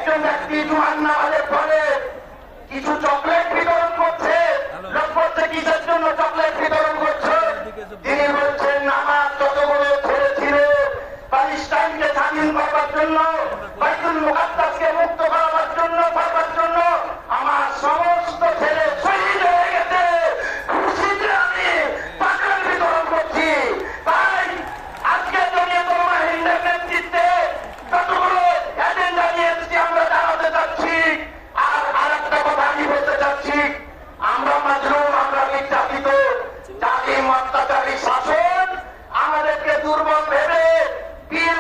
একজন ব্যক্তি জুমার নামাজের পরে কিছু চকলেট বিতরণ করছে। লোক করছে কিসের জন্য চকলেট বিতরণ করছে? তিনি বলছেন নামাজ যতগুলো ছেড়েছিল প্যালেস্টাইনকে স্বাধীন করবার জন্য, বাইতুল মুকাদ্দাসকে মুক্ত করার জন্য, আমার সমস্ত ছেলে শহীদ হয়ে গেছে, খুশিতে আমি চকলেট বিতরণ করছি। তাই আজকে জমিয়তুল উলামা হিন্দের নেতৃত্বে যতগুলো এজেন্ডা নিয়ে এসেছি আমরা জানাতে চাচ্ছি। আর আরেকটা কথা আমি বলতে চাচ্ছি, আমরা মাজলুম, আমরা নির্যাতিত, জালিম অত্যাচারী শাসন আমাদেরকে দুর্বল ভেবে পীর